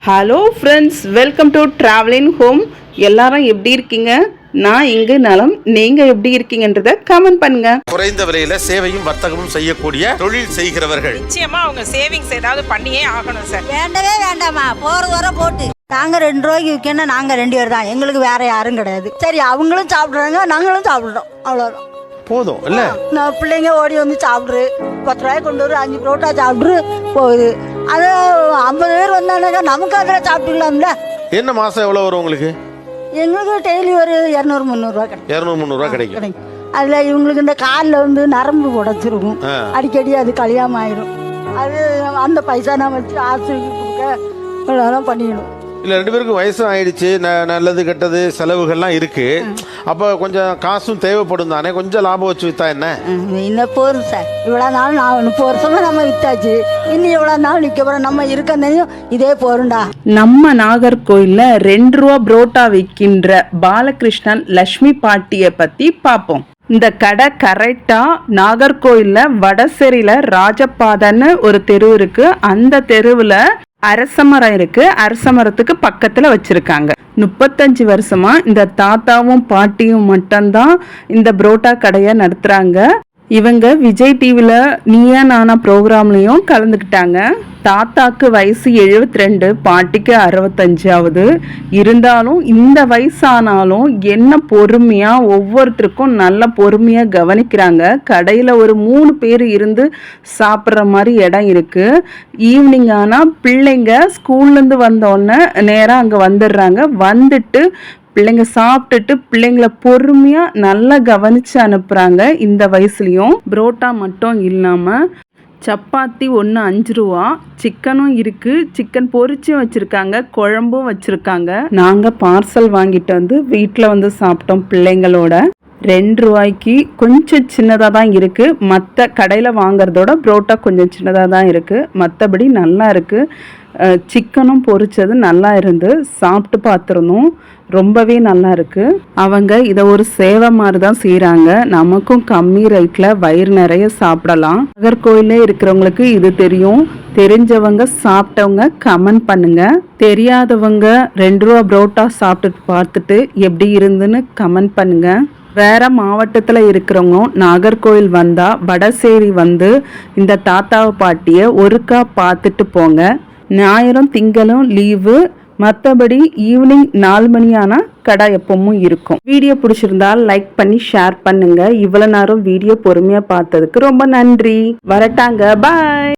Hello friends, welcome to travelling home. எல்லாரும் எப்படி இருக்கீங்க? நான் இங்கு நலம். நீங்க எப்படி இருக்கீங்கன்றத கமெண்ட் பண்ணுங்க. குறைந்த விலையில சேவையும் வர்த்தகமும் செய்யக்கூடிய தொழில் செய்கிறவர்கள் நிச்சயமா அவங்க சேவிங்ஸ் ஏதாவது பண்ணியே ஆகணும் சார். வேண்டவே வேண்டாமா, போறது வர போட்டு. நாங்க 2 ரூபாய்க்கு விற்கணும், நாங்க 2 பேர் தான், எங்களுக்கு வேற யாரும் கிடையாது. சரி, அவங்களும் சாப்பிடுறாங்க, நாங்களும் சாப்பிடுறோம், அவ்வளவுதான். போதும் இல்ல. நான் பிள்ளைங்க ஓடி வந்து சாப்பிடுரு, 10 ரூபாய் கொண்டு வரும், 5 புரோட்டா சாப்பிடுரு போகுது. அது 50 பேர் வந்தானாக்கா நமக்கு அதில் சாப்பிட்டுக்கலாம்ல. என்ன மாசம் எவ்வளவு வரும் உங்களுக்கு? எங்களுக்கு டெய்லி ஒரு 200-300 ரூபா கிடைக்கும். 200-300 ரூபா கிடைக்கும். அதுல இவங்களுக்கு இந்த காலில் வந்து நரம்பு உடைச்சிருக்கும், அடிக்கடி அது கல்யாணம் ஆயிரும். அது அந்த பைசா நான் வச்சு ஆஸ்பத்திரிக்கு கொடுக்க பண்ணிடணும். இல்ல, 2 பேருக்கு வயசும் ஆயிடுச்சு, நல்லது கெட்டது செலவுகள்லாம் இருக்கு. அப்ப கொஞ்சம் காசும் தேவைப்படும் தானே, கொஞ்சம் லாபம் வச்சு வித்தா என்ன? இன்னும் போதும் சார், இவ்வளவு நாள் நான் 30 வருஷமா நம்ம வித்தாச்சு, இன்னும் இவ்வளவு நாள் நிக்க போறோம், நம்ம இருக்கனையும் இதே போருண்டா. நம்ம நாகர்கோயில்ல 2 ரூபா புரோட்டா விற்கின்ற பாலகிருஷ்ணன் லட்சுமி பாட்டிய பத்தி பார்ப்போம். இந்த கடை கரெக்டா நாகர்கோயில்ல வடசேரியில ராஜபாதன்னு ஒரு தெரு இருக்கு. அந்த தெருவுல அரசமரம் இருக்கு. அரசமரத்துக்கு பக்கத்துல வச்சிருக்காங்க. 35 வருஷமா இந்த தாத்தாவும் பாட்டியும் மட்டும்தான் இந்த புரோட்டா கடையை நடத்துறாங்க. இவங்க விஜய் டிவில நீயா நானா ப்ரோக்ராம்லயும் கலந்துக்கிட்டாங்க. தாத்தாக்கு வயசு 72, பாட்டிக்கு 65 இருந்தாலும் இந்த வயசானாலும் என்ன பொறுமையா ஒவ்வொருத்தருக்கும் நல்ல பொறுமையா கவனிக்கிறாங்க. கடையில ஒரு 3 பேர் இருந்து சாப்பிட்ற மாதிரி இடம் இருக்கு. ஈவினிங் ஆனா பிள்ளைங்க ஸ்கூல்ல இருந்து வந்தோடனே நேரா அங்க வந்துடுறாங்க. வந்துட்டு பிள்ளைங்க சாப்பிட்டுட்டு பிள்ளைங்கள பொறுமையா நல்லா கவனிச்சு அனுப்புறாங்க. இந்த வயசுலயும் புரோட்டா மட்டும் இல்லாம சப்பாத்தி ஒன்று 5 ரூபா, சிக்கனும் இருக்கு, சிக்கன் பொரிச்சும் வச்சிருக்காங்க, குழம்பும் வச்சிருக்காங்க. நாங்க பார்சல் வாங்கிட்டு வந்து வீட்டில் வந்து சாப்பிட்டோம் பிள்ளைங்களோட. 2 ரூபாய்க்கு கொஞ்சம் சின்னதாக தான் இருக்கு. மற்ற கடையில் வாங்குறதோட புரோட்டா கொஞ்சம் சின்னதாக தான் இருக்கு. மற்றபடி நல்லா இருக்கு. சிக்கனும் பொரிச்சது நல்லா இருந்து சாப்பிட்டு பார்த்துருந்தோம். ரொம்பவே நல்லா இருக்கு. அவங்க இதை ஒரு சேவை மாதிரி தான் செய்கிறாங்க. நமக்கும் கம்மி ரேட்டில் வயிறு நிறைய சாப்பிடலாம். நாகர்கோயிலே இருக்கிறவங்களுக்கு இது தெரியும். தெரிஞ்சவங்க சாப்பிட்டவங்க கமெண்ட் பண்ணுங்க. தெரியாதவங்க 2 ரூபா புரோட்டா சாப்பிட்டு பார்த்துட்டு எப்படி இருந்துன்னு கமெண்ட் பண்ணுங்க. வேற மாவட்டத்தில் இருக்கிறவங்க நாகர்கோயில் வந்தா வடசேரி வந்து இந்த தாத்தாவை பாட்டியை ஒருக்கா பார்த்துட்டு போங்க. ஞாயிறும் திங்களும் லீவு. மற்றபடி ஈவினிங் 4 மணி ஆனால் கடை எப்பவும் இருக்கும். வீடியோ பிடிச்சிருந்தா லைக் பண்ணி ஷேர் பண்ணுங்க. இவ்வளவு நேரம் வீடியோ பொறுமையா பார்த்ததுக்கு ரொம்ப நன்றி. வரட்டாங்க, பாய்.